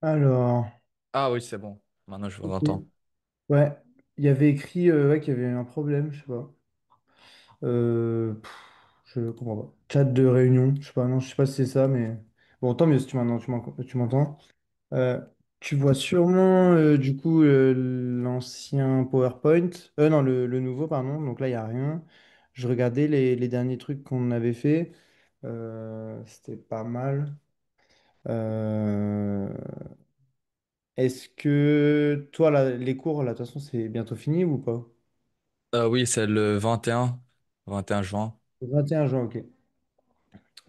Alors, Ah oui, c'est bon. Maintenant, je vous ok. entends. Ouais, il y avait écrit ouais, qu'il y avait un problème, je sais pas. Je comprends pas. Chat de réunion, je sais pas, non, je sais pas si c'est ça, mais bon, tant mieux si tu m'entends. Euh, Tu vois sûrement du coup l'ancien PowerPoint, non, le nouveau, pardon. Donc là, il n'y a rien. Je regardais les derniers trucs qu'on avait fait. C'était pas mal. Euh, Est-ce que toi, là, les cours, là, de toute façon, c'est bientôt fini ou pas? Oui, c'est le 21 juin. Le 21 juin, ok.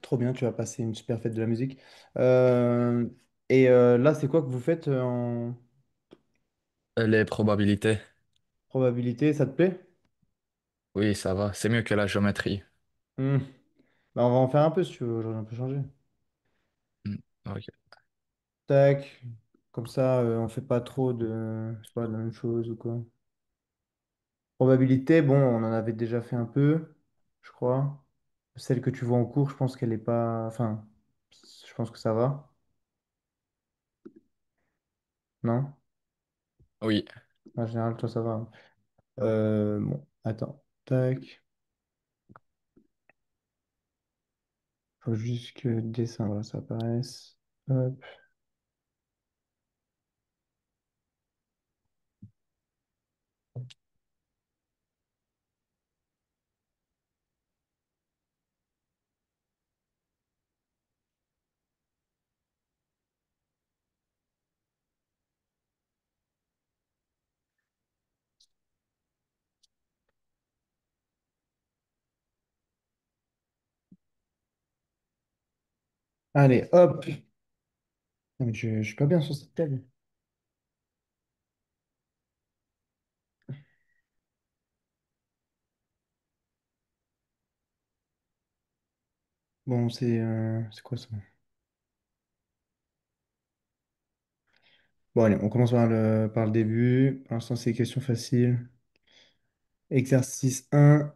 Trop bien, tu vas passer une super fête de la musique. Euh, Là, c'est quoi que vous faites en Les probabilités. probabilité? Ça te plaît? Oui, ça va. C'est mieux que la géométrie. Hmm. Bah, on va en faire un peu si tu veux, aujourd'hui, un peu changer. Hmm, ok. Tac. Comme ça, on fait pas trop de, je sais pas, de la même chose ou quoi. Probabilité, bon, on en avait déjà fait un peu, je crois. Celle que tu vois en cours, je pense qu'elle est pas. Enfin, je pense que ça va. Non? Oui. En général, toi, ça va. Bon, attends. Tac. Faut juste que le dessin, voilà, ça apparaisse. Hop. Allez, hop. Non, mais je suis pas bien sur cette table. Bon, c'est quoi ça? Bon, allez, on commence par le début. Pour l'instant, c'est des questions faciles. Exercice 1.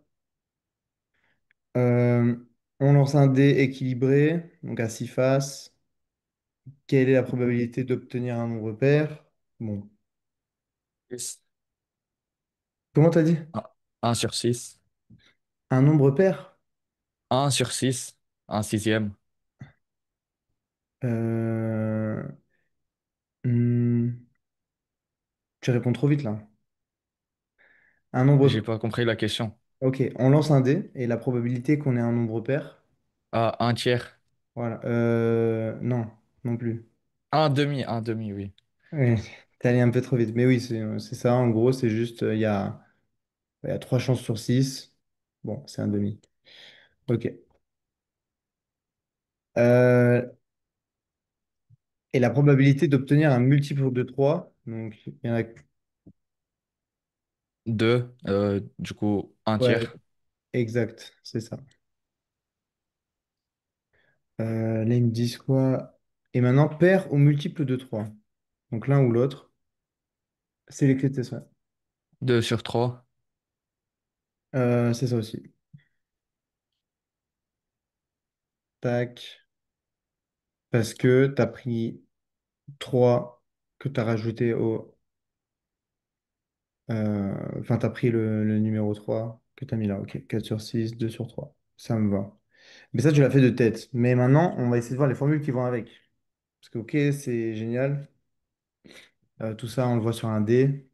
Euh, on lance un dé équilibré, donc à 6 faces. Quelle est la probabilité d'obtenir un nombre pair? Bon. 6. Comment t'as dit? 1 sur 6. Un nombre pair? 1 sur 6. Un sixième. Euh, hmm, Tu réponds trop vite là. Un J'ai nombre. pas compris la question. Ok, on lance un dé et la probabilité qu'on ait un nombre pair. Ah, un tiers. Voilà. Non, non plus. Un demi, oui. Ouais, t'es allé un peu trop vite. Mais oui, c'est ça. En gros, c'est juste, il y a 3 chances sur 6. Bon, c'est un demi. Ok. Euh, et la probabilité d'obtenir un multiple de 3. Donc, il y en a. 2. Du coup, un Ouais, tiers. exact, c'est ça. Là, ils me disent quoi? Et maintenant, pair ou multiple de 3. Donc, l'un ou l'autre. C'est les clés de tes souhaits. 2 sur 3. C'est ça aussi. Tac. Parce que tu as pris 3 que tu as rajouté au. Enfin, tu as pris le numéro 3 que tu as mis là. Ok, 4 sur 6, 2 sur 3. Ça me va. Mais ça, tu l'as fait de tête. Mais maintenant, on va essayer de voir les formules qui vont avec. Parce que, ok, c'est génial. Tout ça, on le voit sur un dé.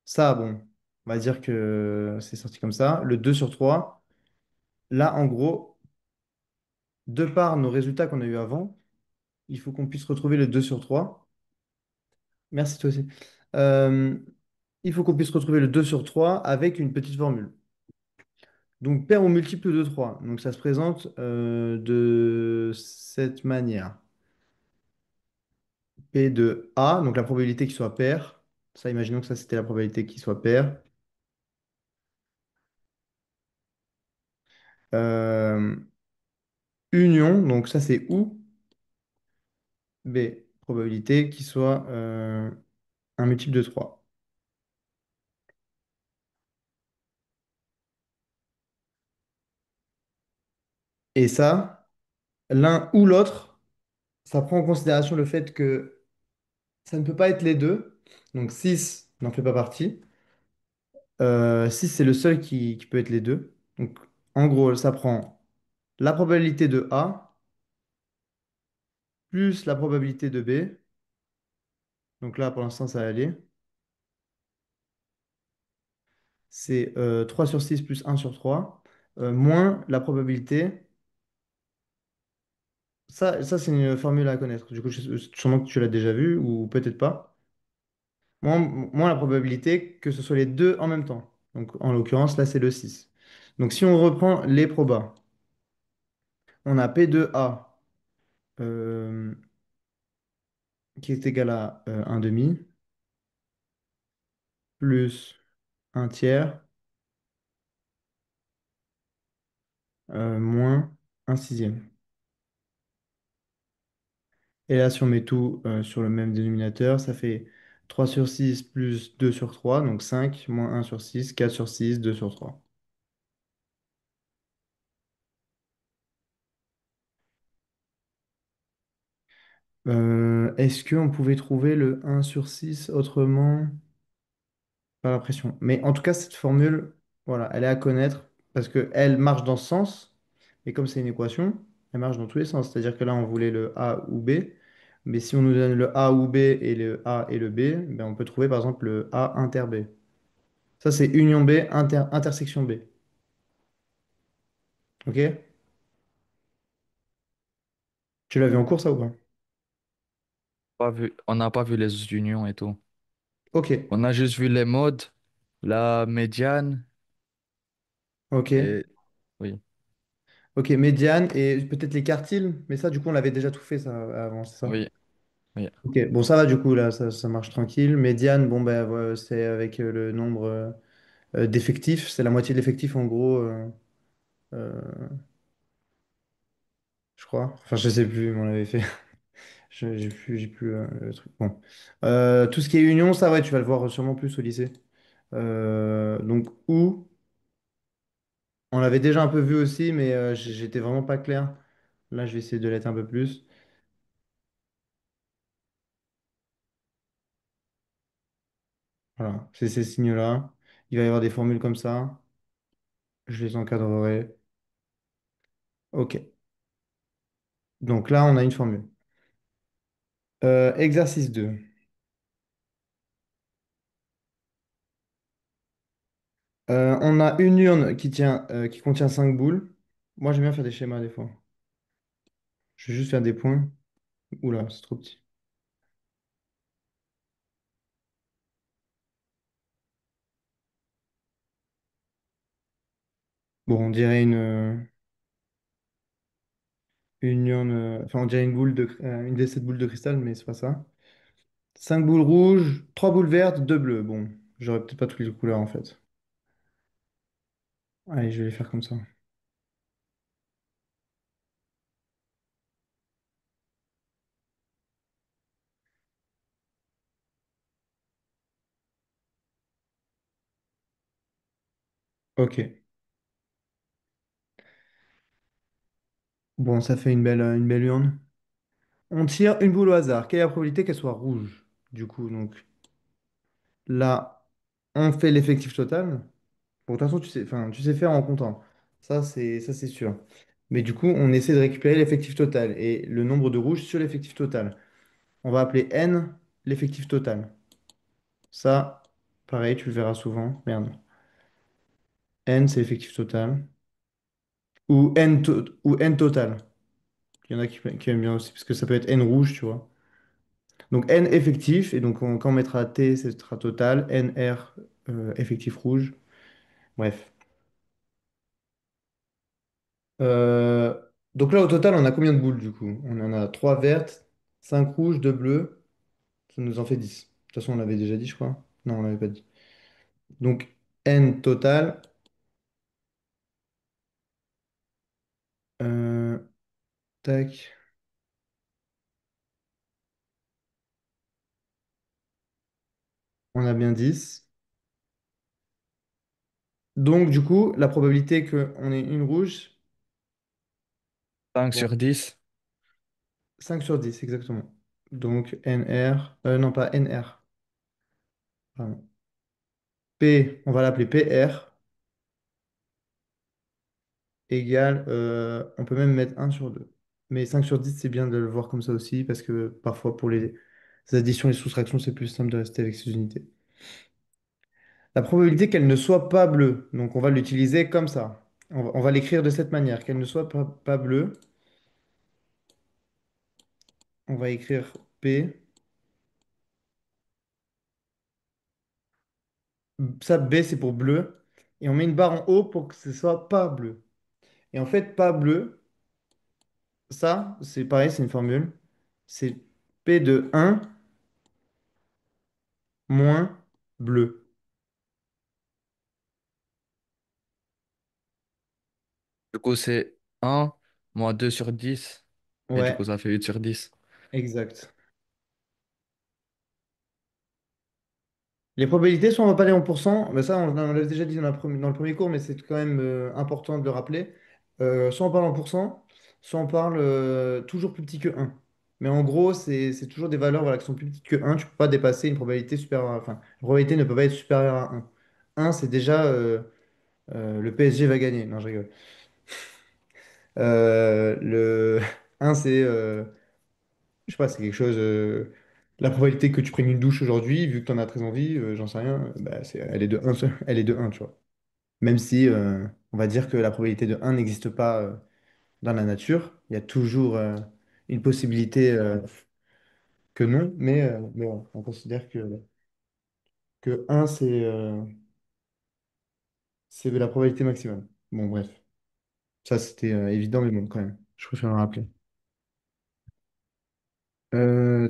Ça, bon, on va dire que c'est sorti comme ça. Le 2 sur 3. Là, en gros, de par nos résultats qu'on a eu avant, il faut qu'on puisse retrouver le 2 sur 3. Merci toi aussi. Euh, il faut qu'on puisse retrouver le 2 sur 3 avec une petite formule. Donc, paire ou multiple de 3. Donc, ça se présente de cette manière. P de A, donc la probabilité qu'il soit pair. Ça, imaginons que ça, c'était la probabilité qu'il soit pair. Euh, Union, donc ça, c'est ou. B, probabilité qu'il soit un multiple de 3. Et ça, l'un ou l'autre, ça prend en considération le fait que Ça ne peut pas être les deux. Donc 6 n'en fait pas partie. 6, c'est le seul qui peut être les deux. Donc en gros, ça prend la probabilité de A plus la probabilité de B. Donc là, pour l'instant, ça va aller. C'est 3 sur 6 plus 1 sur 3 moins la probabilité. Ça c'est une formule à connaître. Du coup, sûrement que tu l'as déjà vu ou peut-être pas. Moins la probabilité que ce soit les deux en même temps. Donc en l'occurrence, là, c'est le 6. Donc si on reprend les probas, on a P2A euh, qui est égal à 1 demi plus un tiers moins un sixième. Et là, si on met tout sur le même dénominateur, ça fait 3 sur 6 plus 2 sur 3, donc 5 moins 1 sur 6, 4 sur 6, 2 sur 3. Est-ce qu'on pouvait trouver le 1 sur 6 autrement? Pas l'impression. Mais en tout cas, cette formule, voilà, elle est à connaître parce qu'elle marche dans ce sens. Et comme c'est une équation, elle marche dans tous les sens. C'est-à-dire que là, on voulait le A ou B. Mais si on nous donne le A ou B et le A et le B, ben on peut trouver par exemple le A inter B. Ça, c'est union B, intersection B. OK? Tu l'as vu en cours, ça ou pas? Pas vu, on n'a pas vu les unions et tout. OK. On a juste vu les modes, la médiane OK. et oui, OK, médiane et peut-être les quartiles. Mais ça, du coup, on l'avait déjà tout fait ça avant, c'est ça? oui, oui, Ok, bon, ça va du coup, là, ça marche tranquille. Médiane, bon, ben, ouais, c'est avec le nombre d'effectifs. C'est la moitié de l'effectif, en gros, euh, je crois. Enfin, je sais plus, mais on l'avait fait. J'ai plus le truc. Bon. Tout ce qui est union, ça, ouais, tu vas le voir sûrement plus au lycée. Donc, où, on l'avait déjà un peu vu aussi, mais j'étais vraiment pas clair. Là, je vais essayer de l'être un peu plus. Voilà, c'est ces signes-là. Il va y avoir des formules comme ça. Je les encadrerai. Ok. Donc là, on a une formule. Exercice 2. On a une urne qui contient 5 boules. Moi, j'aime bien faire des schémas des fois. Je vais juste faire des points. Oula, c'est trop petit. Bon, on dirait une urne. Enfin, on dirait une des 7 boules de cristal, mais c'est pas ça. 5 boules rouges, 3 boules vertes, 2 bleues. Bon, j'aurais peut-être pas toutes les couleurs en fait. Allez, je vais les faire comme ça. Ok. Bon, ça fait une belle urne. On tire une boule au hasard. Quelle est la probabilité qu'elle soit rouge? Du coup, donc là, on fait l'effectif total. Bon, de toute façon, enfin, tu sais faire en comptant. Ça, c'est sûr. Mais du coup, on essaie de récupérer l'effectif total et le nombre de rouges sur l'effectif total. On va appeler n l'effectif total. Ça, pareil, tu le verras souvent. Merde. N, c'est l'effectif total. Ou n total. Il y en a qui aiment bien aussi, parce que ça peut être n rouge, tu vois. Donc n effectif, et donc quand on mettra T, ce sera total. NR, effectif rouge. Bref. Euh, donc là, au total, on a combien de boules du coup? On en a 3 vertes, 5 rouges, 2 bleues. Ça nous en fait 10. De toute façon, on l'avait déjà dit, je crois. Non, on l'avait pas dit. Donc, N total. euh, tac, on a bien 10. Donc, du coup, la probabilité qu'on ait une rouge, 5 bon, sur 10. 5 sur 10 exactement. Donc NR, non pas NR, pardon. P, on va l'appeler PR, égale, on peut même mettre 1/2. Mais 5/10 c'est bien de le voir comme ça aussi, parce que parfois pour les additions et les soustractions, c'est plus simple de rester avec ces unités. La probabilité qu'elle ne soit pas bleue, donc on va l'utiliser comme ça. On va l'écrire de cette manière, qu'elle ne soit pas bleue. On va écrire P. Ça, B, c'est pour bleu. Et on met une barre en haut pour que ce soit pas bleu. Et en fait, pas bleu, ça, c'est pareil, c'est une formule. C'est P de 1 moins bleu. Du coup, c'est 1 moins 2 sur 10. Et du coup, Ouais, ça fait 8 sur 10. exact. Les probabilités, soit on va pas aller en pourcent, mais ça on l'a déjà dit dans le premier cours, mais c'est quand même important de le rappeler. Soit on parle en pourcent, soit on parle toujours plus petit que 1. Mais en gros, c'est toujours des valeurs voilà, qui sont plus petites que 1. Tu peux pas dépasser une probabilité supérieure enfin, une probabilité ne peut pas être supérieure à 1. 1, c'est déjà le PSG va gagner. Non, je rigole. Le 1, c'est je sais pas, c'est quelque chose. La probabilité que tu prennes une douche aujourd'hui, vu que tu en as très envie, j'en sais rien, bah, elle est de 1, elle est de 1, tu vois. Même si on va dire que la probabilité de 1 n'existe pas dans la nature, il y a toujours une possibilité que non, mais ouais, on considère que 1, c'est la probabilité maximale. Bon, bref, ça c'était évident, mais bon, quand même, je préfère le rappeler.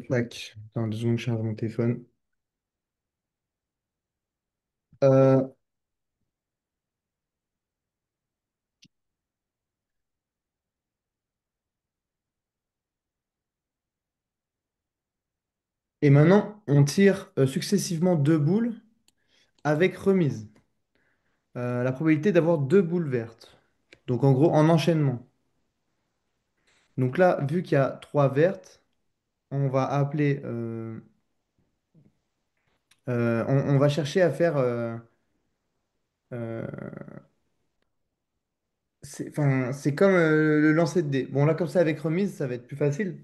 Tac, attends 2 secondes, je charge mon téléphone. Euh, et maintenant, on tire successivement 2 boules avec remise. La probabilité d'avoir 2 boules vertes. Donc en gros, en enchaînement. Donc là, vu qu'il y a 3 vertes, on va appeler, on va chercher à faire, euh, enfin, c'est comme le lancer de dés. Bon là, comme ça, avec remise, ça va être plus facile.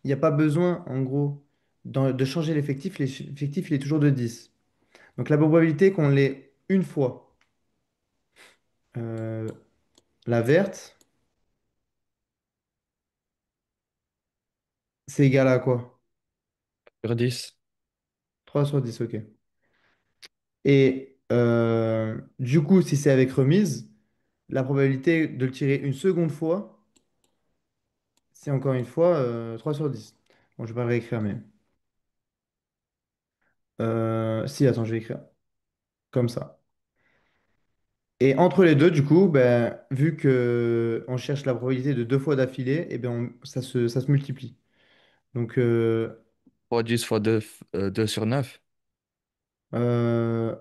Il n'y a pas besoin, en gros, de changer l'effectif. L'effectif, il est toujours de 10. Donc la probabilité qu'on l'ait une fois, euh, la verte, c'est égal à quoi? Sur 10. 3/10, ok. Et du coup, si c'est avec remise, la probabilité de le tirer une seconde fois, c'est encore une fois 3/10. Bon, je vais pas le réécrire, mais... si, attends, je vais écrire comme ça. Et entre les deux, du coup, ben, vu que on cherche la probabilité de 2 fois d'affilée, eh ben, ça se multiplie. Donc, 10 fois 2 2 sur 9. euh,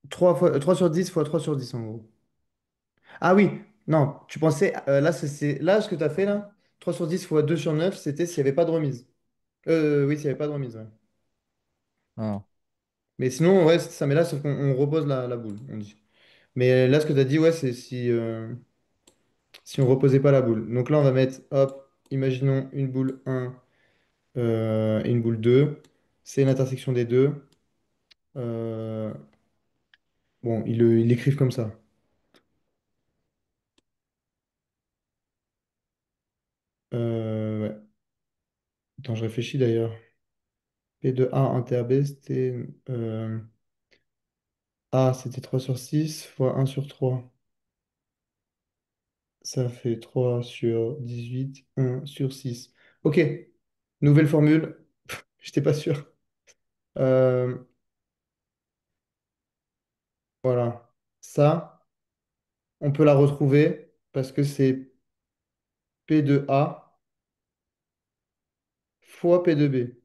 3/10 fois 3/10 en gros. Ah oui, non, tu pensais, là, là, ce que tu as fait là, 3/10 fois 2/9, c'était s'il n'y avait pas de remise. Oui, s'il n'y avait pas de remise, ouais. Ah. Mais sinon, ouais, c'est ça, mais là, sauf qu'on on repose la boule, on dit. Mais là, ce que tu as dit, ouais, c'est si on reposait pas la boule. Donc là, on va mettre, hop, imaginons une boule 1 et une boule 2. C'est l'intersection des deux. Euh, bon, ils l'écrivent comme ça. Ouais. Attends, je réfléchis d'ailleurs. P de A inter B, c'était A, c'était 3/6 fois 1/3. Ça fait 3/18, 1/6. Ok, nouvelle formule. J'étais pas sûr. Euh, voilà. Ça, on peut la retrouver parce que c'est P de A fois P de B.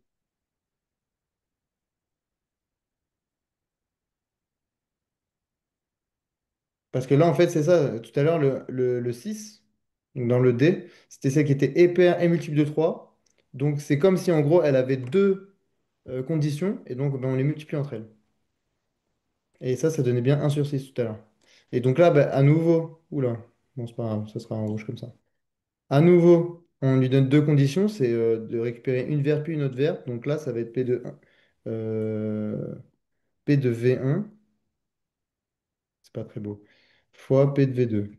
Parce que là, en fait, c'est ça. Tout à l'heure, le 6, donc dans le D, c'était celle qui était et pair et multiple de 3. Donc c'est comme si en gros elle avait deux conditions et donc ben, on les multiplie entre elles. Et ça donnait bien 1/6 tout à l'heure. Et donc là, ben, à nouveau, oula, bon c'est pas grave, ça sera en rouge comme ça. À nouveau, on lui donne deux conditions, c'est de récupérer une verbe puis une autre verbe. Donc là, ça va être P de V1, c'est pas très beau, fois P de V2.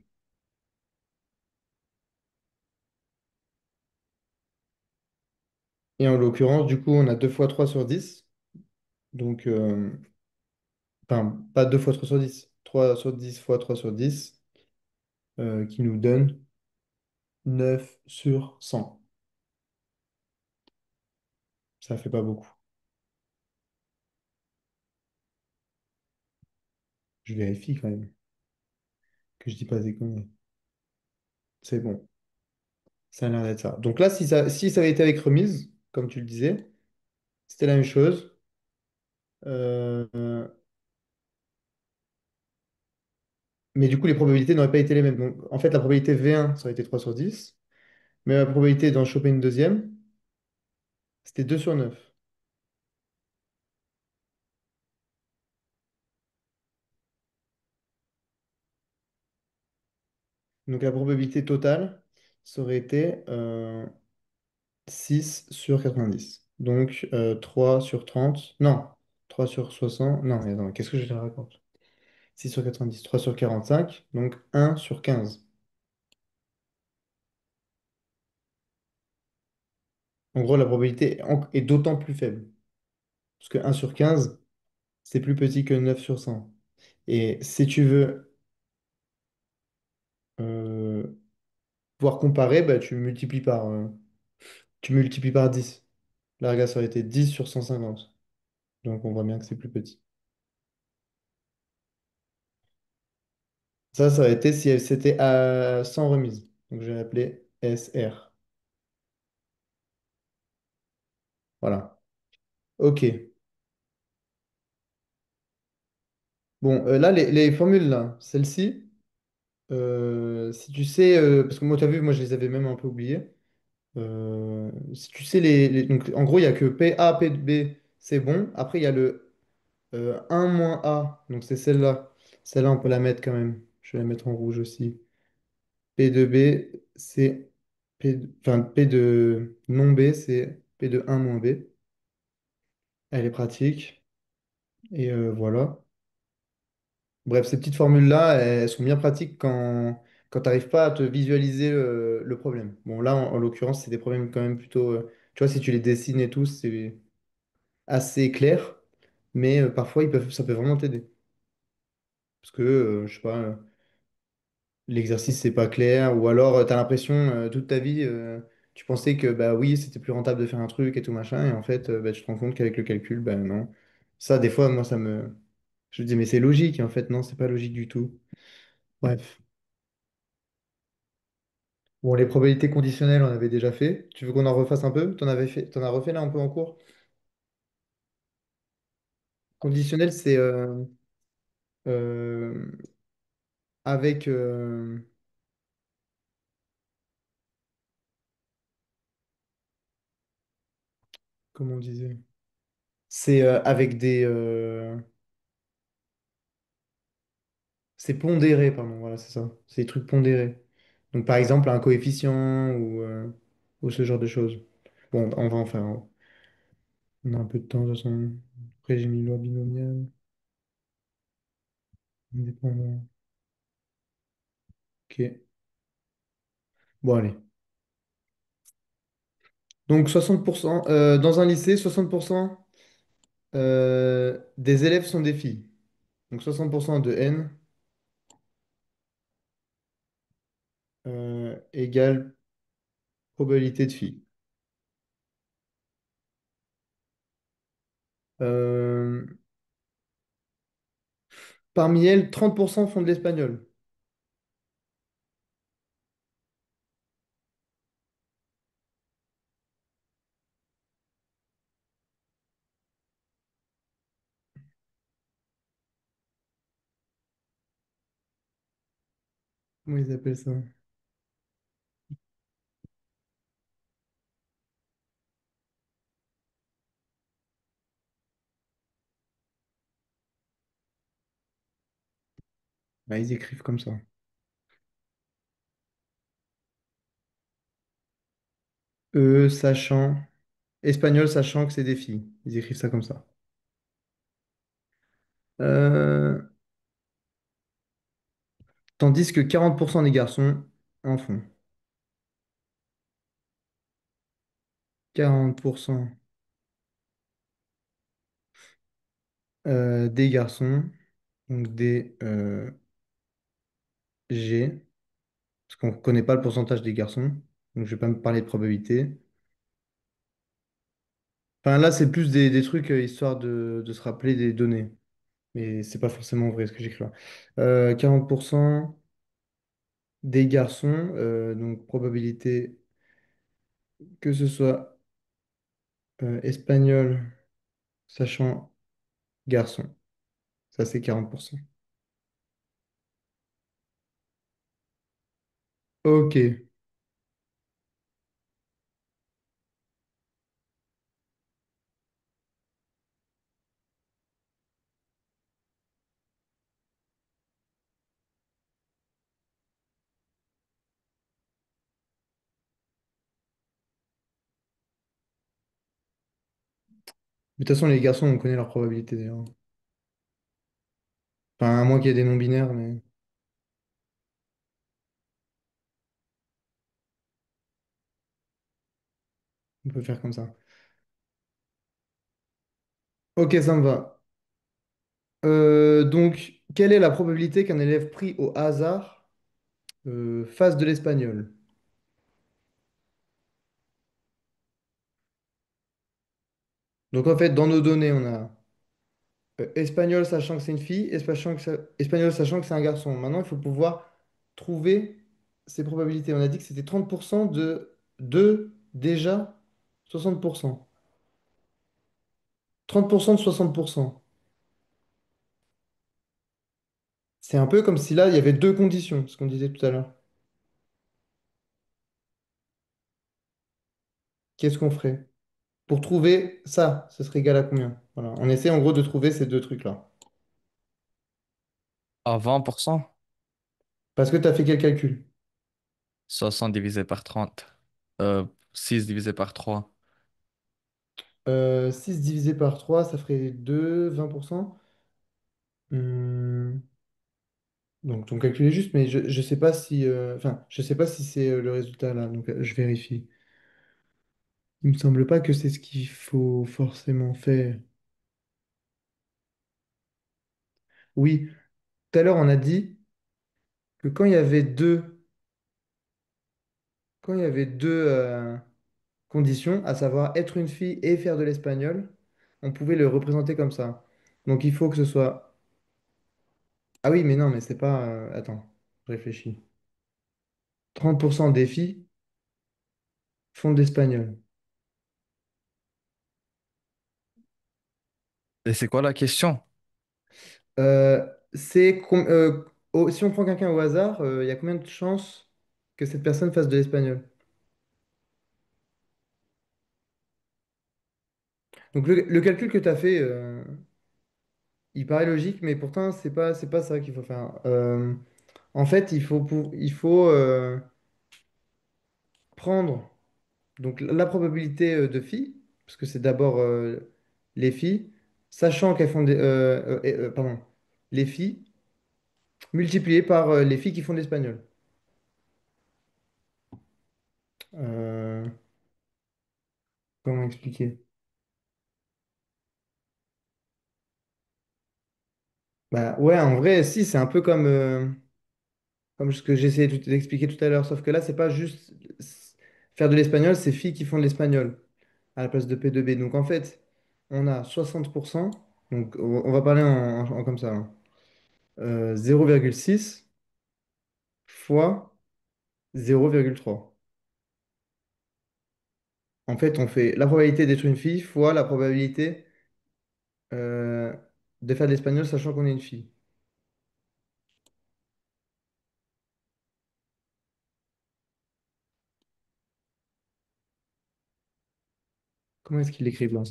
Et en l'occurrence, du coup, on a 2 fois 3 sur 10. Donc, enfin, pas 2 fois 3 sur 10, 3 sur 10 fois 3 sur 10, qui nous donne 9/100. Ça fait pas beaucoup. Je vérifie quand même que je dis pas des conneries. C'est bon, ça a l'air d'être ça. Donc là, si ça avait été avec remise, comme tu le disais, c'était la même chose. Euh, mais du coup, les probabilités n'auraient pas été les mêmes. Donc, en fait, la probabilité V1, ça aurait été 3 sur 10. Mais la probabilité d'en choper une deuxième, c'était 2/9. Donc la probabilité totale, ça aurait été 6/90. Donc 3 sur 30. Non, 3 sur 60. Non, mais attends, qu'est-ce que je te raconte? 6/90. 3 sur 45. Donc 1/15. En gros, la probabilité est d'autant plus faible. Parce que 1/15, c'est plus petit que 9/100. Et si tu veux euh, pouvoir comparer, bah, tu multiplies par 10. Là, regarde, ça aurait été 10/150. Donc on voit bien que c'est plus petit. Ça aurait été si c'était sans remise. Donc je vais l'appeler SR. Voilà. OK. Bon, là, les formules, là, celles-ci, si tu sais, parce que moi, tu as vu, moi, je les avais même un peu oubliées. Si tu sais, donc, en gros, il n'y a que PA, P de B, c'est bon. Après, il y a le 1 moins A, donc c'est celle-là. Celle-là, on peut la mettre quand même. Je vais la mettre en rouge aussi. P de B, c'est enfin, P de non B, c'est P de 1 moins B. Elle est pratique. Et voilà. Bref, ces petites formules-là, elles sont bien pratiques quand tu n'arrives pas à te visualiser le problème. Bon, là, en l'occurrence, c'est des problèmes quand même plutôt. Tu vois, si tu les dessines et tout, c'est assez clair. Mais parfois, ça peut vraiment t'aider. Parce que, je sais pas, l'exercice, c'est pas clair. Ou alors, tu as l'impression, toute ta vie, tu pensais que, bah oui, c'était plus rentable de faire un truc et tout machin. Et en fait, bah, tu te rends compte qu'avec le calcul, bah non. Ça, des fois, moi, je me dis, mais c'est logique. Et en fait, non, c'est pas logique du tout. Bref. Bon, les probabilités conditionnelles, on avait déjà fait. Tu veux qu'on en refasse un peu? T'en as refait là un peu en cours? Conditionnel, c'est euh, avec, comment on disait? C'est avec c'est pondéré, pardon, voilà, c'est ça. C'est des trucs pondérés. Donc, par exemple, un coefficient ou ce genre de choses. Bon, on va en faire un. On a un peu de temps, de toute façon. Après, j'ai mis loi binomiale, indépendant. Ok. Bon, allez. Donc, 60%, dans un lycée, 60% des élèves sont des filles. Donc 60% de n égale probabilité de filles. Euh, Parmi elles, 30% font de l'espagnol. Comment ils appellent ça? Bah, ils écrivent comme ça. Eux, sachant. Espagnol, sachant que c'est des filles. Ils écrivent ça comme ça. Euh, Tandis que 40% des garçons en font. 40% des garçons, donc des G, parce qu'on ne connaît pas le pourcentage des garçons, donc je vais pas me parler de probabilité. Enfin là, c'est plus des trucs histoire de se rappeler des données, mais c'est pas forcément vrai ce que j'écris là. 40% des garçons, donc probabilité que ce soit espagnol, sachant garçon. Ça, c'est 40%. Ok. De toute façon, les garçons, on connaît leur probabilité d'ailleurs. Enfin, à moins qu'il y ait des non-binaires, mais on peut faire comme ça. Ok, ça me va. Donc, quelle est la probabilité qu'un élève pris au hasard fasse de l'espagnol? Donc, en fait, dans nos données, on a espagnol sachant que c'est une fille, espagnol sachant que c'est un garçon. Maintenant, il faut pouvoir trouver ces probabilités. On a dit que c'était 30% de déjà 60%. 30% de 60%. C'est un peu comme si là, il y avait deux conditions, ce qu'on disait tout à l'heure. Qu'est-ce qu'on ferait? Pour trouver ça, ce serait égal à combien? Voilà. On essaie en gros de trouver ces deux trucs-là. À 20%, Parce que tu as fait quel calcul? 60 divisé par 30. 6 divisé par 3. 6 divisé par 3, ça ferait 2, 20%. Hmm, Donc ton calcul est juste, mais je sais pas si, enfin, je sais pas si c'est le résultat là, donc je vérifie. Il me semble pas que c'est ce qu'il faut forcément faire. Oui, tout à l'heure on a dit que quand il y avait deux conditions, à savoir être une fille et faire de l'espagnol, on pouvait le représenter comme ça. Donc il faut que ce soit. Ah oui, mais non, mais c'est pas. Attends, je réfléchis. 30% des filles font de l'espagnol. Et c'est quoi la question? Euh, si on prend quelqu'un au hasard, il y a combien de chances que cette personne fasse de l'espagnol? Donc le calcul que tu as fait, il paraît logique, mais pourtant, c'est pas ça qu'il faut faire. En fait, il faut prendre donc la probabilité de filles, parce que c'est d'abord les filles, sachant qu'elles font pardon, les filles multipliées par les filles qui font de l'espagnol. Euh, Comment expliquer? Bah ouais, en vrai, si, c'est un peu comme ce que j'essayais d'expliquer tout à l'heure, sauf que là, c'est pas juste faire de l'espagnol, c'est filles qui font de l'espagnol à la place de P2B. Donc en fait, on a 60%, donc on va parler comme ça, hein. 0,6 fois 0,3. En fait, on fait la probabilité d'être une fille fois la probabilité euh, de faire de l'espagnol sachant qu'on est une fille. Comment est-ce qu'ils l'écrivent là?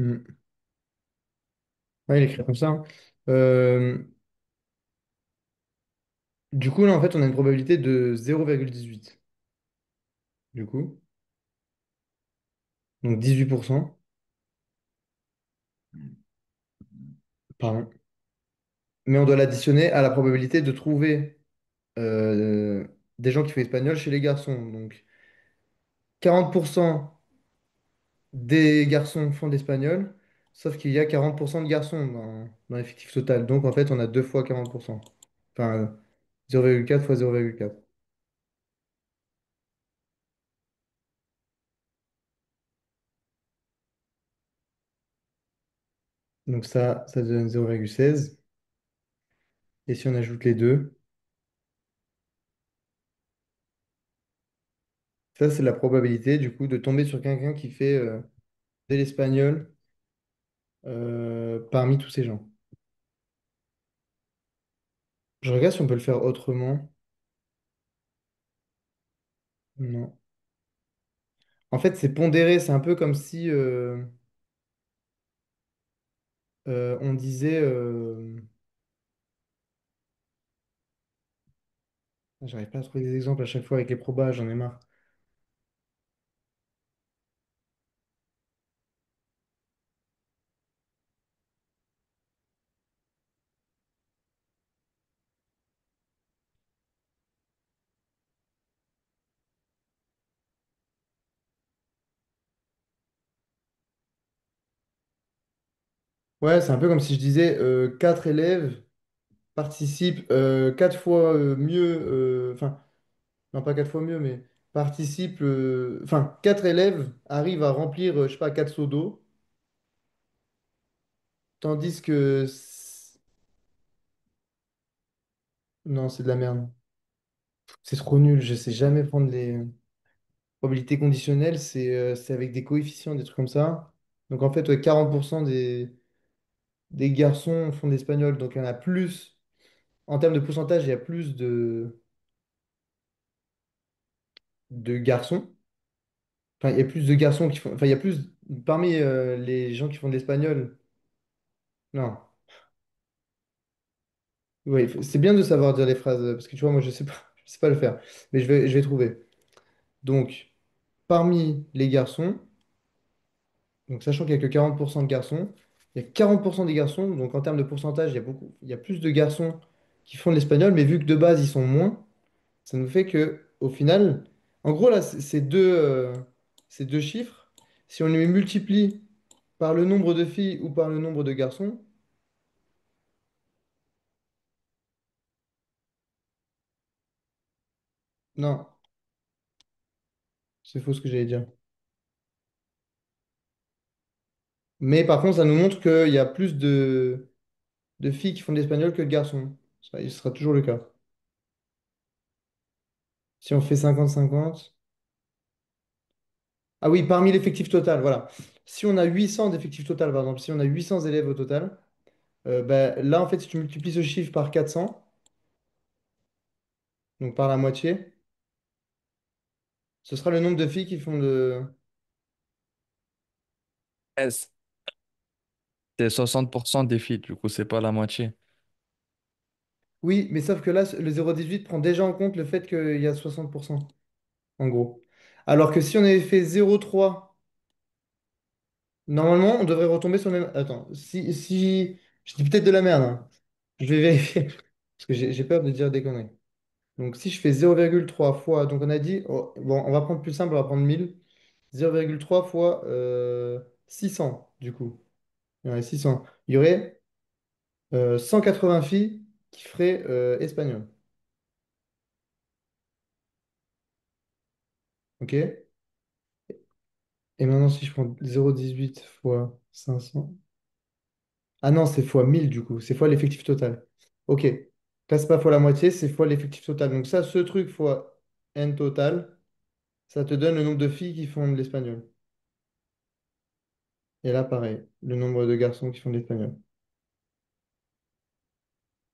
Hmm. Ouais, il écrit comme ça, hein. Euh, du coup, là, en fait, on a une probabilité de 0,18. Du coup, donc 18%. Pardon. Mais on doit l'additionner à la probabilité de trouver euh, des gens qui font espagnol chez les garçons. Donc 40% des garçons font de l'espagnol, sauf qu'il y a 40% de garçons dans l'effectif total. Donc en fait, on a 2 fois 40%. Enfin, 0,4 fois 0,4. Donc ça donne 0,16. Et si on ajoute les deux, ça c'est la probabilité du coup de tomber sur quelqu'un qui fait de l'espagnol parmi tous ces gens. Je regarde si on peut le faire autrement. Non. En fait, c'est pondéré, c'est un peu comme si on disait. J'arrive pas à trouver des exemples à chaque fois avec les probas, j'en ai marre. Ouais, c'est un peu comme si je disais 4 élèves participent 4 fois mieux, enfin, non pas 4 fois mieux, mais participent, enfin, 4 élèves arrivent à remplir, je sais pas, 4 seaux d'eau, tandis que... Non, c'est de la merde. C'est trop nul, je sais jamais prendre les probabilités conditionnelles, c'est avec des coefficients, des trucs comme ça. Donc en fait, ouais, 40% des garçons font de l'espagnol, donc il y en a plus. En termes de pourcentage, il y a plus de garçons. Enfin, il y a plus de garçons qui font. Enfin, il y a plus. Parmi les gens qui font de l'espagnol. Non. Oui, c'est bien de savoir dire les phrases, parce que tu vois, moi, je sais pas, je sais pas le faire. Mais je vais trouver. Donc, parmi les garçons, donc sachant qu'il n'y a que 40% de garçons, il y a 40% des garçons, donc en termes de pourcentage, il y a plus de garçons qui font de l'espagnol, mais vu que de base, ils sont moins, ça nous fait que, au final, en gros, là, ces deux chiffres, si on les multiplie par le nombre de filles ou par le nombre de garçons, non, c'est faux ce que j'allais dire. Mais par contre, ça nous montre qu'il y a plus de filles qui font de l'espagnol que de garçons. Ça, il sera toujours le cas. Si on fait 50-50. Ah oui, parmi l'effectif total, voilà. Si on a 800 d'effectif total, par exemple, si on a 800 élèves au total, ben, là, en fait, si tu multiplies ce chiffre par 400, donc par la moitié, ce sera le nombre de filles qui font de... S. C'est 60% des filles, du coup, c'est pas la moitié. Oui, mais sauf que là, le 0,18 prend déjà en compte le fait qu'il y a 60%, en gros. Alors que si on avait fait 0,3, normalement, on devrait retomber sur le même... Attends, si... Je dis peut-être de la merde, hein. Je vais vérifier, parce que j'ai peur de dire des conneries. Donc si je fais 0,3 fois... Donc on a dit... Oh, bon, on va prendre plus simple, on va prendre 1000. 0,3 fois 600, du coup. Il y aurait 600. Il y aurait 180 filles qui feraient espagnol. OK? Et maintenant, si je prends 0,18 fois 500. Ah non, c'est fois 1000 du coup. C'est fois l'effectif total. OK. Là, c'est pas fois la moitié, c'est fois l'effectif total. Donc ça, ce truc fois n total, ça te donne le nombre de filles qui font de l'espagnol. Et là, pareil, le nombre de garçons qui font de l'espagnol.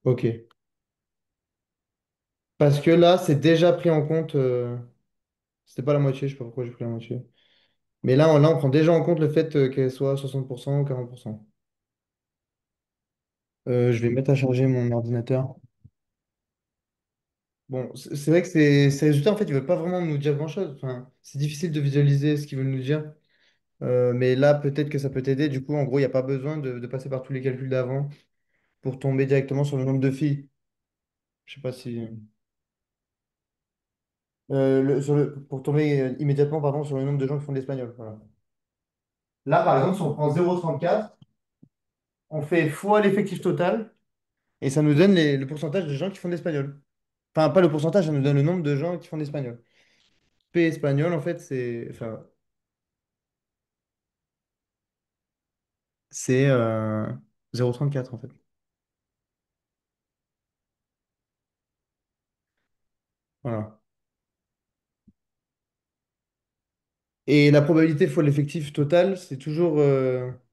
OK. Parce que là, c'est déjà pris en compte. C'était pas la moitié, je sais pas pourquoi j'ai pris la moitié. Mais là, on prend déjà en compte le fait qu'elle soit 60% ou 40%. Je vais mettre à charger mon ordinateur. Bon, c'est vrai que ces résultats, en fait, ils veulent pas vraiment nous dire grand-chose. Enfin, c'est difficile de visualiser ce qu'ils veulent nous dire. Mais là, peut-être que ça peut t'aider. Du coup, en gros, il n'y a pas besoin de passer par tous les calculs d'avant pour tomber directement sur le nombre de filles. Je sais pas si... pour tomber immédiatement, pardon, sur le nombre de gens qui font de l'espagnol. Voilà. Là, par exemple, si on prend 0,34, on fait fois l'effectif total et ça nous donne le pourcentage de gens qui font de l'espagnol. Enfin, pas le pourcentage, ça nous donne le nombre de gens qui font de l'espagnol. P espagnol, en fait, c'est 0,34 en fait. Voilà. Et la probabilité fois l'effectif total, c'est toujours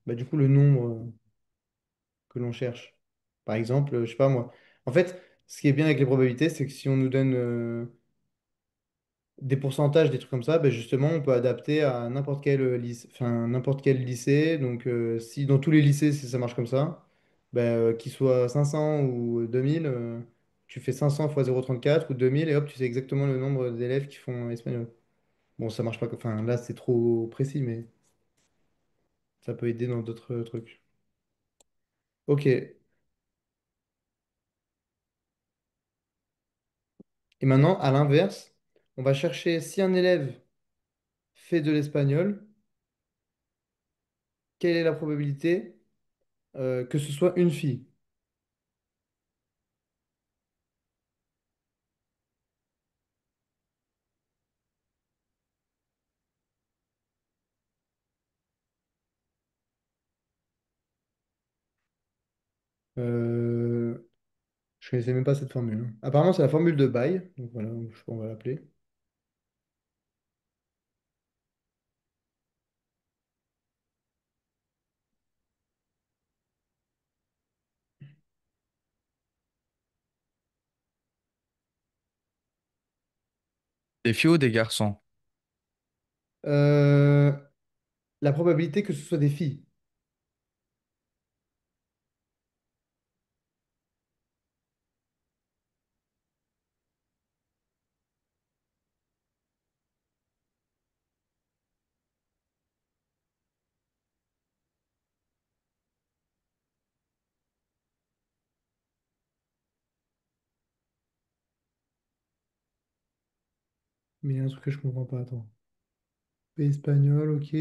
bah, du coup le nombre que l'on cherche. Par exemple, je sais pas moi. En fait, ce qui est bien avec les probabilités, c'est que si on nous donne des pourcentages, des trucs comme ça, ben justement, on peut adapter à n'importe quel lycée, enfin, n'importe quel lycée. Donc, si dans tous les lycées, si ça marche comme ça, ben, qu'il soit 500 ou 2000, tu fais 500 fois 0,34 ou 2000 et hop, tu sais exactement le nombre d'élèves qui font espagnol. Bon, ça marche pas. Enfin, là, c'est trop précis, mais ça peut aider dans d'autres trucs. Ok. Et maintenant, à l'inverse, on va chercher si un élève fait de l'espagnol, quelle est la probabilité que ce soit une fille? Euh, Je connaissais même pas cette formule, hein. Apparemment, c'est la formule de Bayes. Donc voilà, je sais pas, on va l'appeler. Des filles ou des garçons? Euh, la probabilité que ce soit des filles. Mais il y a un truc que je comprends pas. Attends. P espagnol, ok.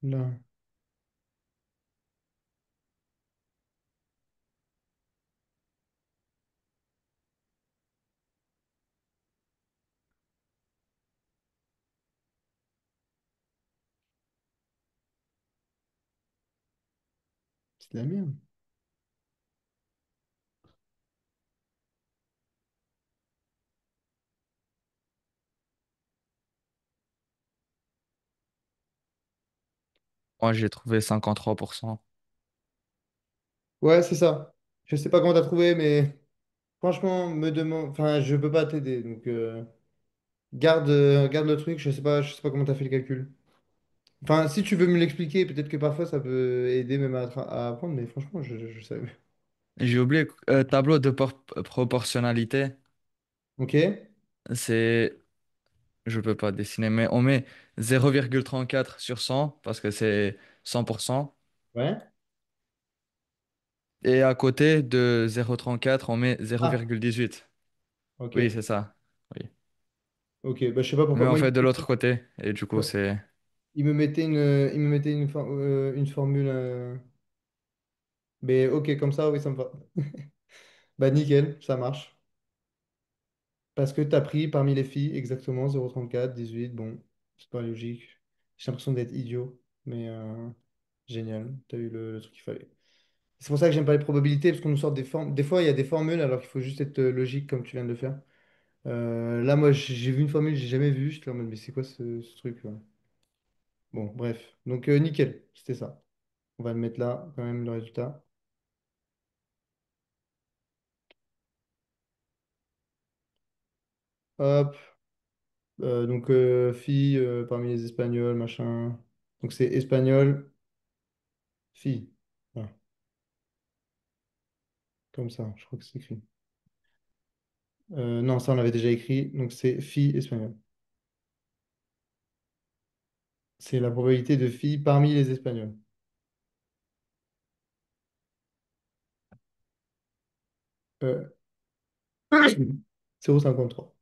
Là, c'est de la merde. Moi, j'ai trouvé 53%. Ouais, c'est ça. Je sais pas comment t'as trouvé, mais franchement, me demande. Enfin, je peux pas t'aider. Donc, garde le truc. Je sais pas comment t'as fait le calcul. Enfin, si tu veux me l'expliquer, peut-être que parfois ça peut aider même à apprendre, mais franchement, je savais. J'ai oublié, tableau de proportionnalité, Ok? c'est, je peux pas dessiner, mais on met 0,34 sur 100 parce que c'est 100%. Ouais. Et à côté de 0,34, on met Ah, 0,18. Oui, ok. c'est ça. Oui. Ok, bah, je sais pas Mais pourquoi. on Moi, fait de l'autre côté, et du coup, c'est... il me mettait une formule. Mais ok, comme ça, oui, ça me va. Bah, nickel, ça marche. Parce que tu as pris parmi les filles exactement 0,34, 18. Bon, c'est pas logique. J'ai l'impression d'être idiot, mais génial, tu as eu le truc qu'il fallait. C'est pour ça que j'aime pas les probabilités, parce qu'on nous sort des formes. Des fois, il y a des formules alors qu'il faut juste être logique comme tu viens de le faire. Là, moi, j'ai vu une formule que j'ai jamais vue. J'étais en mode, mais c'est quoi ce truc-là? Bon, bref. Donc, nickel, c'était ça. On va le mettre là, quand même, le résultat. Hop. Donc, fille parmi les Espagnols, machin. Donc, c'est espagnol, fille. Voilà, comme ça, je crois que c'est écrit. Non, ça, on l'avait déjà écrit. Donc, c'est fille espagnole. C'est la probabilité de fille parmi les Espagnols. 0,53.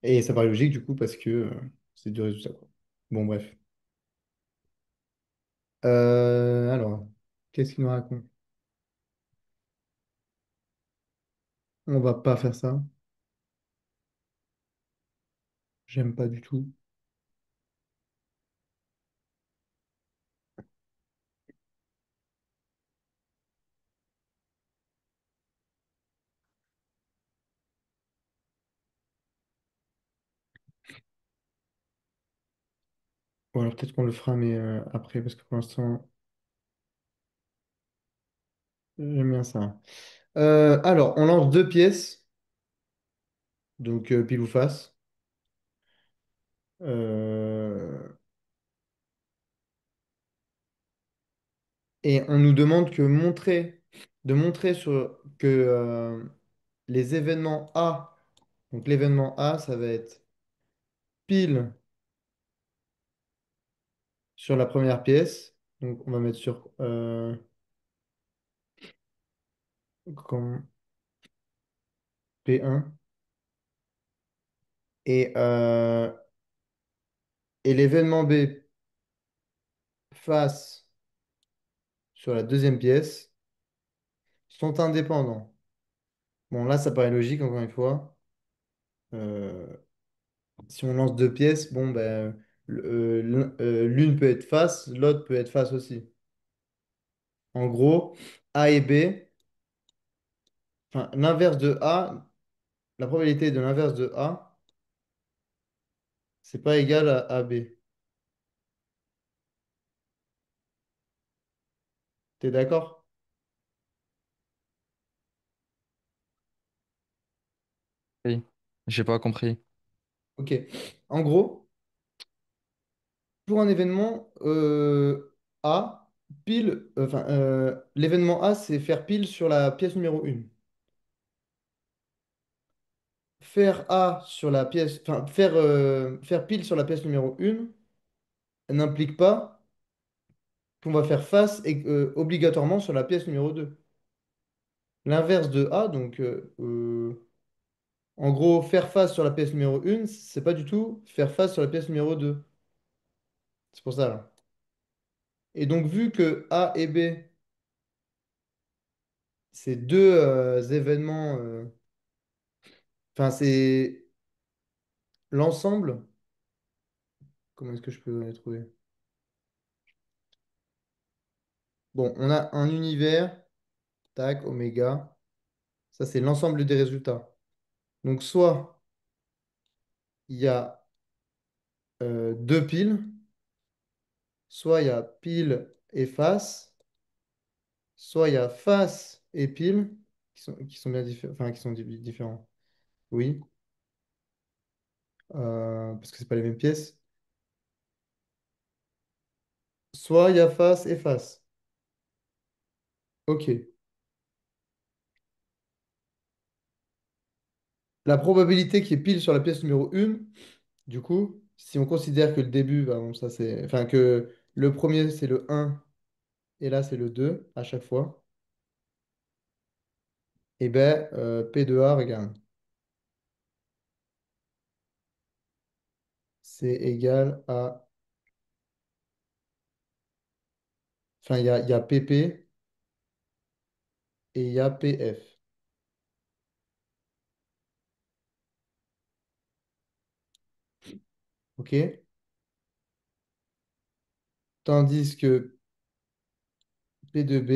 Et ça paraît logique, du coup, parce que c'est du résultat, quoi. Bon, bref. Alors, qu'est-ce qu'il nous raconte? On va pas faire ça. J'aime pas du tout. Ou alors peut-être qu'on le fera, mais après, parce que pour l'instant, j'aime bien ça. Alors, on lance deux pièces, donc pile ou face. Euh, et on nous demande de montrer que les événements A, donc l'événement A, ça va être pile sur la première pièce. Donc, on va mettre sur comme P1. Et, euh, et l'événement B face sur la deuxième pièce sont indépendants. Bon, là, ça paraît logique, encore une fois. Euh, Si on lance deux pièces, bon, ben, l'une peut être face, l'autre peut être face aussi. En gros, A et B, enfin, l'inverse de A, la probabilité de l'inverse de A, c'est pas égal à AB. T'es d'accord? Oui, j'ai pas compris. Ok. En gros, pour un événement A, l'événement A, c'est faire pile sur la pièce numéro 1. Faire A sur la pièce, enfin, faire pile sur la pièce numéro 1 n'implique pas qu'on va faire face obligatoirement sur la pièce numéro 2. L'inverse de A, donc en gros, faire face sur la pièce numéro 1, c'est pas du tout faire face sur la pièce numéro 2. C'est pour ça là. Et donc, vu que A et B, c'est deux événements, enfin, c'est l'ensemble, comment est-ce que je peux les trouver? Bon, on a un univers, tac, oméga, ça c'est l'ensemble des résultats. Donc, soit il y a deux piles, soit il y a pile et face, soit il y a face et pile, qui sont bien différents, enfin, qui sont différents. Oui, parce que c'est pas les mêmes pièces. Soit il y a face et face. Ok. La probabilité qui est pile sur la pièce numéro 1, du coup, si on considère que le début, bah, bon, ça c'est, enfin que le premier c'est le 1 et là c'est le 2 à chaque fois, et ben P de A, regarde, c'est égal à, enfin il y a PP et il y a PF. Ok? Tandis que P de B,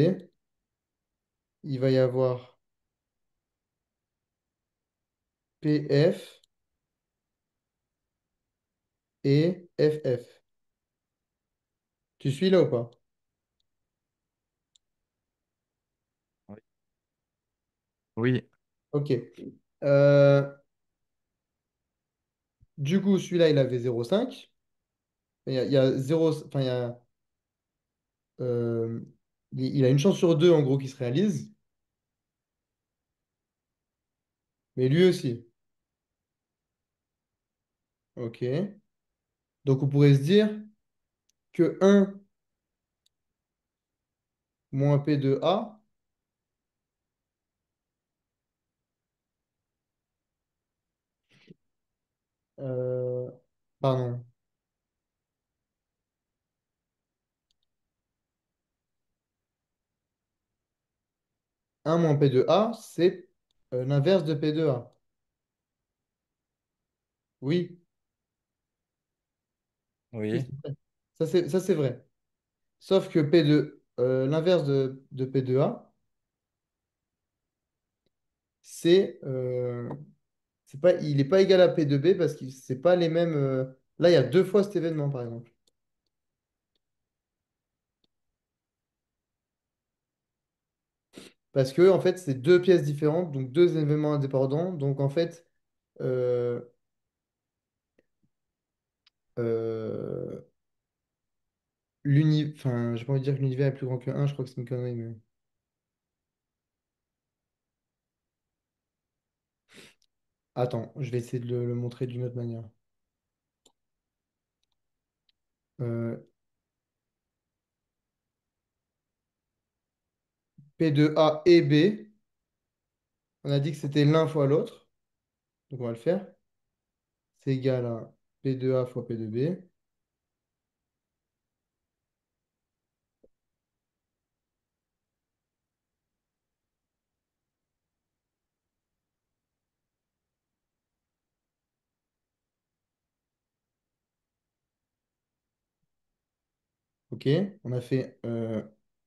il va y avoir PF et FF. Tu suis là ou pas? Oui. Oui, Ok. Euh, du coup, celui-là, il avait 0,5. Il y a 0, enfin, euh, il a une chance sur deux, en gros, qui se réalise. Mais lui aussi. Ok. Donc, on pourrait se dire que 1 moins P de A, euh, pardon, 1 moins P de A, c'est l'inverse de P de A. Oui, oui, oui, c'est vrai. Ça, c'est vrai. Sauf que l'inverse de P de A, c'est il n'est pas égal à P de B parce que c'est pas les mêmes. Là, il y a deux fois cet événement, par exemple. Parce que, en fait, c'est deux pièces différentes, donc deux événements indépendants. Donc, en fait, euh, euh, enfin, j'ai pas envie de dire que l'univers est plus grand que un, je crois que c'est une connerie, mais. Attends, je vais essayer de le montrer d'une autre manière. Euh, P de A et B, on a dit que c'était l'un fois l'autre, donc on va le faire. C'est égal à P de A fois P de B. OK, on a fait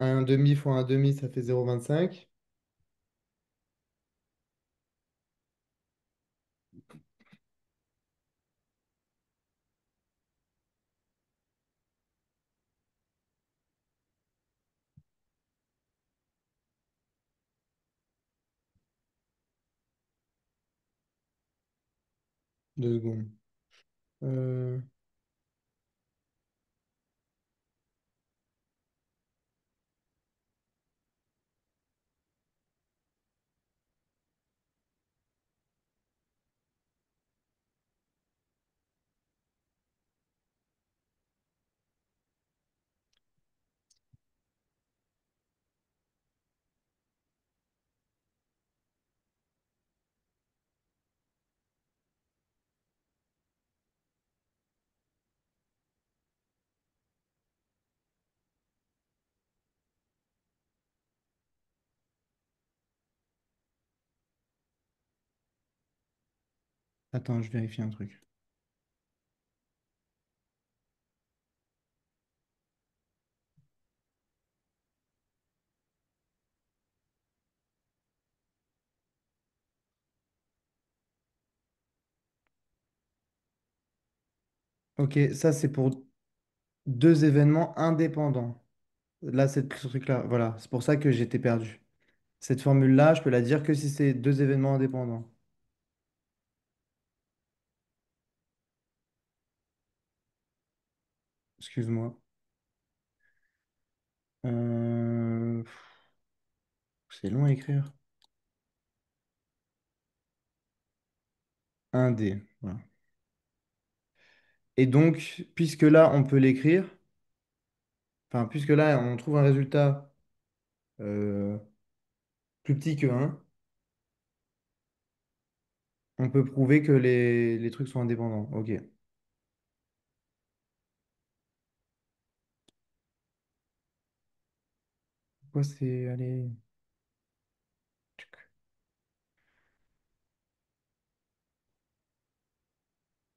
1 demi fois un demi, ça fait 0,25. 2 secondes. Euh, Attends, je vérifie un truc. OK, ça c'est pour deux événements indépendants. Là, ce truc-là, voilà, c'est pour ça que j'étais perdu. Cette formule-là, je peux la dire que si c'est deux événements indépendants. Excuse-moi. C'est long à écrire. Un D. Voilà. Et donc, puisque là, on peut l'écrire, enfin, puisque là, on trouve un résultat euh, plus petit que un, on peut prouver que les trucs sont indépendants. OK. Pourquoi c'est... Allez...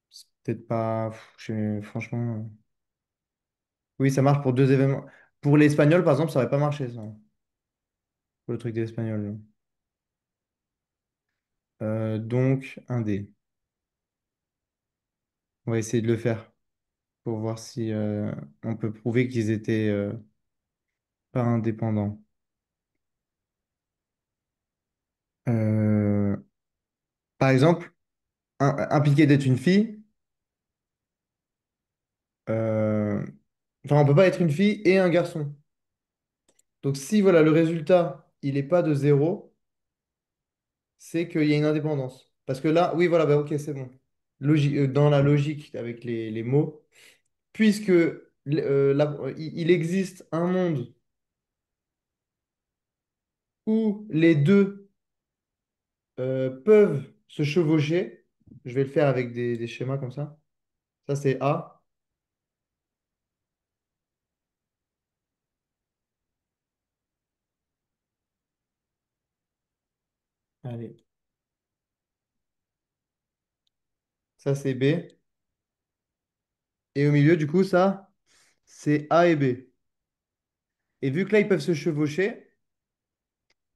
C'est peut-être pas... Franchement... Oui, ça marche pour deux événements. Pour l'espagnol, par exemple, ça aurait pas marché, ça. Pour le truc de l'espagnol. Donc, un D. On va essayer de le faire pour voir si on peut prouver qu'ils étaient pas indépendants. Euh, Par exemple, impliqué d'être une fille, euh, enfin, on peut pas être une fille et un garçon. Donc, si voilà, le résultat, il n'est pas de zéro, c'est qu'il y a une indépendance. Parce que là, oui, voilà, bah, ok, c'est bon. Dans la logique avec les mots, puisque il existe un monde où les deux peuvent se chevaucher, je vais le faire avec des schémas comme ça. Ça, c'est A. Allez. Ça, c'est B. Et au milieu, du coup, ça, c'est A et B. Et vu que là, ils peuvent se chevaucher,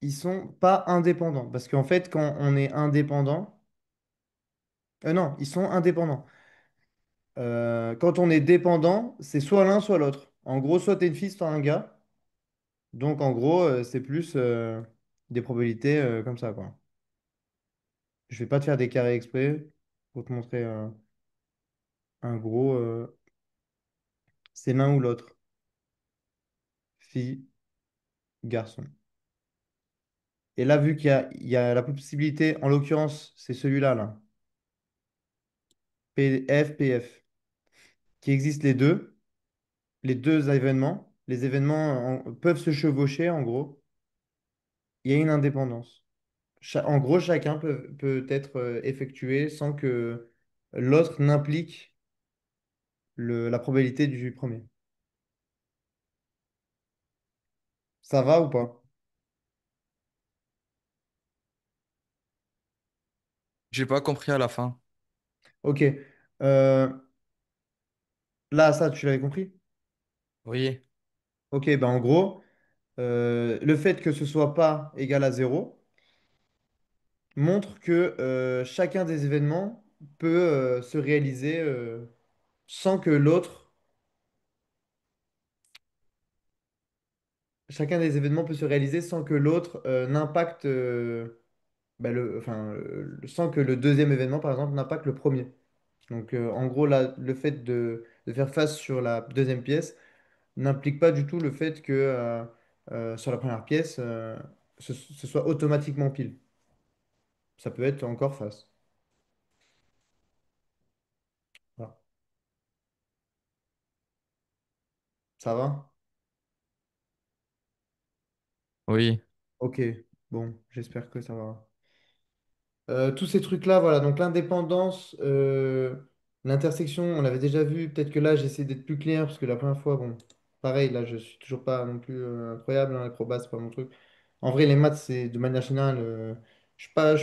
ils sont pas indépendants. Parce qu'en fait, quand on est indépendant, non, ils sont indépendants. Quand on est dépendant, c'est soit l'un, soit l'autre. En gros, soit t'es une fille, soit un gars. Donc, en gros, c'est plus des probabilités comme ça, quoi. Je vais pas te faire des carrés exprès pour te montrer un gros. C'est l'un ou l'autre. Fille, garçon. Et là, vu qu'il y a la possibilité, en l'occurrence, c'est celui-là, là, PF, PF, qui existent les deux événements. Les événements peuvent se chevaucher, en gros. Il y a une indépendance. En gros, chacun peut être effectué sans que l'autre n'implique la probabilité du premier. Ça va ou pas? J'ai pas compris à la fin. Ok. Euh, Là, ça, tu l'avais compris? Oui, Ok, ben en gros, le fait que ce soit pas égal à zéro montre que chacun des événements peut se réaliser sans que l'autre. Chacun des événements peut se réaliser sans que l'autre n'impacte. Bah, sans que le deuxième événement, par exemple, n'impacte le premier. Donc, en gros, là, le fait de faire face sur la deuxième pièce n'implique pas du tout le fait que sur la première pièce, ce soit automatiquement pile. Ça peut être encore face. Voilà. Ça va? oui, Ok, bon, j'espère que ça va. Tous ces trucs-là, voilà, donc l'indépendance, l'intersection, on l'avait déjà vu. Peut-être que là, j'essaie d'être plus clair parce que la première fois, bon, pareil, là, je suis toujours pas non plus incroyable, hein, les probas, c'est pas mon truc. En vrai, les maths, c'est de manière générale, je suis pas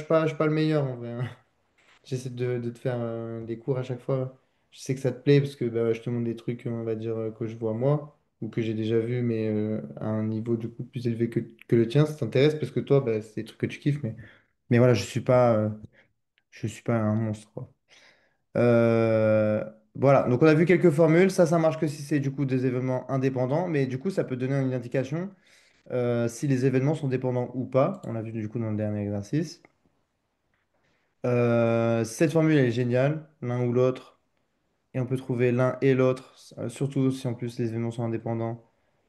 le meilleur en vrai, hein. J'essaie de te faire des cours à chaque fois. Je sais que ça te plaît parce que bah, je te montre des trucs, on va dire, que je vois moi ou que j'ai déjà vu, mais à un niveau du coup plus élevé que le tien. Ça t'intéresse parce que toi, bah, c'est des trucs que tu kiffes, mais voilà, je suis pas un monstre, quoi. Euh, voilà, donc on a vu quelques formules. Ça marche que si c'est du coup des événements indépendants, mais du coup, ça peut donner une indication si les événements sont dépendants ou pas. On l'a vu du coup dans le dernier exercice. Cette formule elle est géniale, l'un ou l'autre, et on peut trouver l'un et l'autre, surtout si en plus les événements sont indépendants.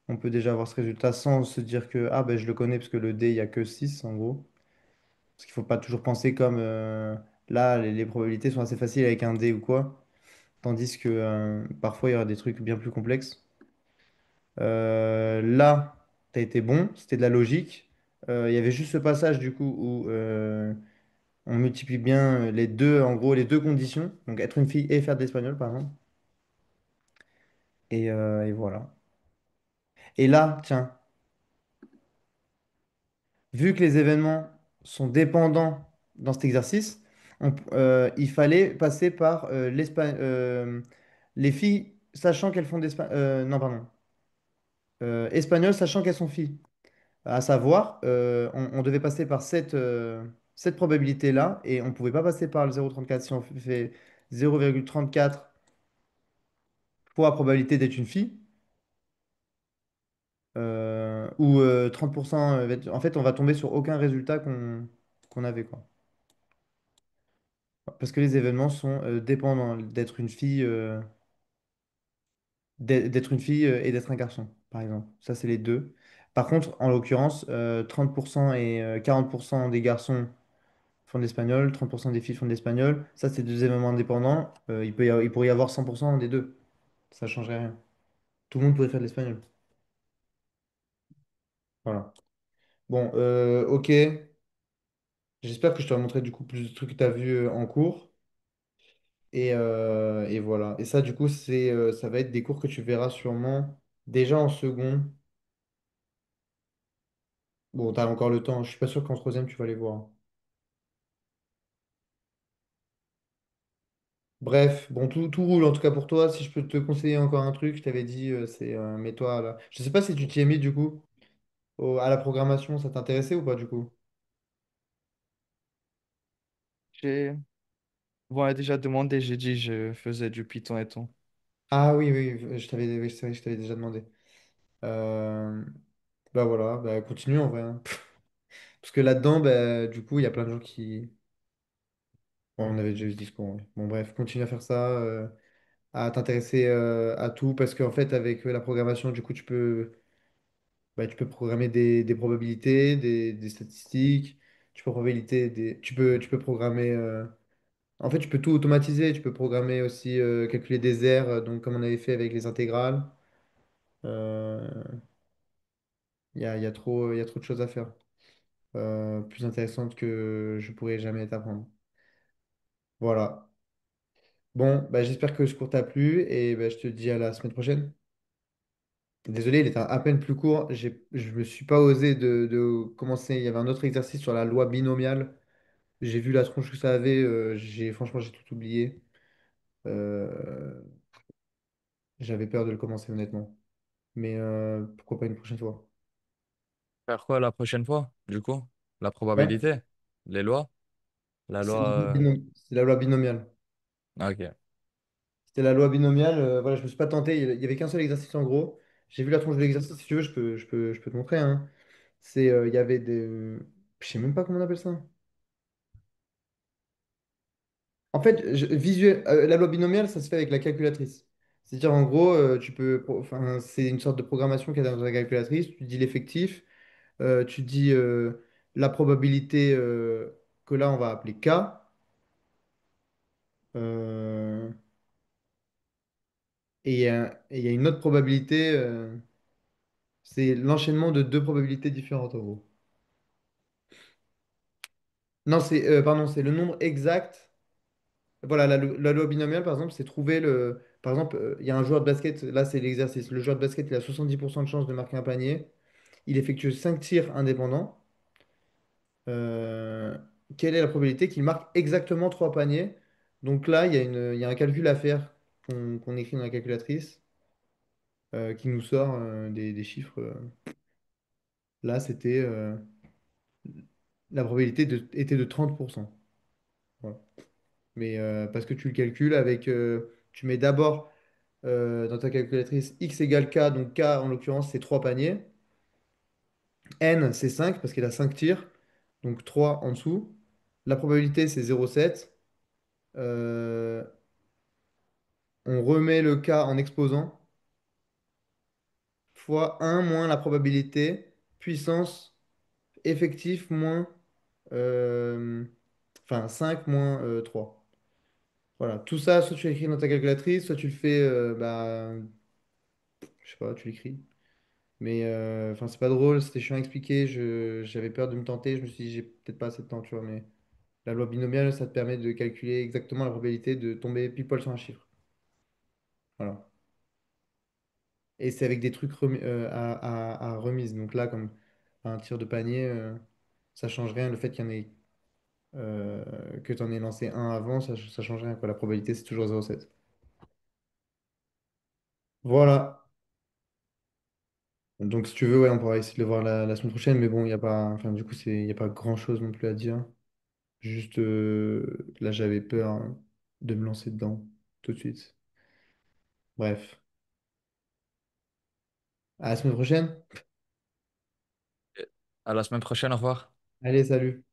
On peut déjà avoir ce résultat sans se dire que ah ben je le connais parce que le D il n'y a que 6 en gros. Parce qu'il ne faut pas toujours penser comme là les probabilités sont assez faciles avec un D ou quoi. Tandis que parfois, il y aura des trucs bien plus complexes. Là, tu as été bon, c'était de la logique. Il y avait juste ce passage, du coup, où on multiplie bien les deux, en gros, les deux conditions. Donc, être une fille et faire de l'espagnol, par exemple. Et voilà. Et là, tiens, vu que les événements sont dépendants dans cet exercice, il fallait passer par les filles, sachant qu'elles font d'espagnol. Non, pardon. Espagnol, sachant qu'elles sont filles. À savoir, on devait passer par cette probabilité-là et on ne pouvait pas passer par le 0,34. Si on fait 0,34 fois probabilité d'être une fille, ou 30%, en fait, on va tomber sur aucun résultat qu'on qu'on avait, quoi. Parce que les événements sont dépendants d'être une fille et d'être un garçon, par exemple. Ça, c'est les deux. Par contre, en l'occurrence, 30% et 40% des garçons font de l'espagnol, 30% des filles font de l'espagnol. Ça, c'est deux événements indépendants. Il pourrait y avoir 100% des deux. Ça ne changerait rien. Tout le monde pourrait faire de l'espagnol. Voilà. Bon, ok. J'espère que je t'aurai montré du coup plus de trucs que tu as vus en cours. Et voilà. Et ça, du coup, ça va être des cours que tu verras sûrement déjà en second. Bon, tu as encore le temps. Je suis pas sûr qu'en troisième, tu vas les voir. Bref, bon, tout roule en tout cas pour toi. Si je peux te conseiller encore un truc, je t'avais dit, c'est mets-toi là. Je sais pas si tu t'y es mis du coup à la programmation, ça t'intéressait ou pas du coup? J'ai Bon, elle a déjà demandé, j'ai dit je faisais du Python et tout. Ah oui, oui, oui, c'est vrai que je t'avais déjà demandé. Euh, Bah voilà, bah continue en vrai, hein. Parce que là-dedans, bah, du coup, il y a plein de gens qui. Bon, on avait déjà eu ce discours, ouais. Bon, bref, continue à faire ça, à t'intéresser à tout, parce qu'en fait, avec la programmation, du coup, tu peux programmer des probabilités, des statistiques, tu peux programmer. En fait, tu peux tout automatiser, tu peux programmer aussi, calculer des aires, donc comme on avait fait avec les intégrales. Euh, il y a trop de choses à faire, plus intéressantes que je pourrais jamais t'apprendre. Voilà. Bon, bah, j'espère que ce cours t'a plu et bah, je te dis à la semaine prochaine. Désolé, il était à peine plus court. Je me suis pas osé de commencer. Il y avait un autre exercice sur la loi binomiale. J'ai vu la tronche que ça avait. Franchement, j'ai tout oublié. Euh, J'avais peur de le commencer, honnêtement. Mais pourquoi pas une prochaine fois? Faire quoi la prochaine fois, du coup? La Ouais, probabilité? Les lois? La loi. c'est la loi binomiale. Ok. C'était la loi binomiale. Voilà, je me suis pas tenté. Il y avait qu'un seul exercice en gros. J'ai vu la tronche de l'exercice. Si tu veux, je peux te montrer, hein. Il y avait des. Je sais même pas comment on appelle ça. En fait, la loi binomiale, ça se fait avec la calculatrice. C'est-à-dire, en gros, enfin, c'est une sorte de programmation qu'il y a dans la calculatrice. Tu dis l'effectif, tu dis la probabilité que là, on va appeler K. euh, et il y a une autre probabilité, c'est l'enchaînement de deux probabilités différentes, en gros. Non, pardon, c'est le nombre exact. Voilà, la loi binomiale, par exemple, c'est trouver le. Par exemple, il y a un joueur de basket, là c'est l'exercice. Le joueur de basket, il a 70% de chances de marquer un panier. Il effectue 5 tirs indépendants. Euh, Quelle est la probabilité qu'il marque exactement 3 paniers? Donc là, il y a un calcul à faire qu'on écrit dans la calculatrice qui nous sort des chiffres. Là, la probabilité était de 30%. Voilà. Mais parce que tu le calcules avec. Tu mets d'abord dans ta calculatrice x égale k, donc k en l'occurrence c'est 3 paniers, n c'est 5 parce qu'il a 5 tirs, donc 3 en dessous. La probabilité c'est 0,7. Euh, on remet le k en exposant, fois 1 moins la probabilité, puissance effectif moins, euh, enfin 5 moins 3. Voilà, tout ça, soit tu l'écris dans ta calculatrice, soit tu le fais, bah, je sais pas, tu l'écris. Mais enfin, c'est pas drôle, c'était chiant à expliquer. J'avais peur de me tenter. Je me suis dit, j'ai peut-être pas assez de temps, tu vois. Mais la loi binomiale, ça te permet de calculer exactement la probabilité de tomber pile poil sur un chiffre. Voilà. Et c'est avec des trucs à remise. Donc là, comme un tir de panier, ça change rien. Le fait qu'il y en ait, que tu en aies lancé un avant, ça change rien, quoi. La probabilité, c'est toujours 0,7. Voilà. Donc si tu veux, ouais, on pourra essayer de le voir la semaine prochaine. Mais bon, il n'y a pas, enfin, du coup, il n'y a pas grand-chose non plus à dire. Juste là, j'avais peur de me lancer dedans tout de suite. Bref. À la semaine prochaine. À la semaine prochaine, au revoir. Allez, salut.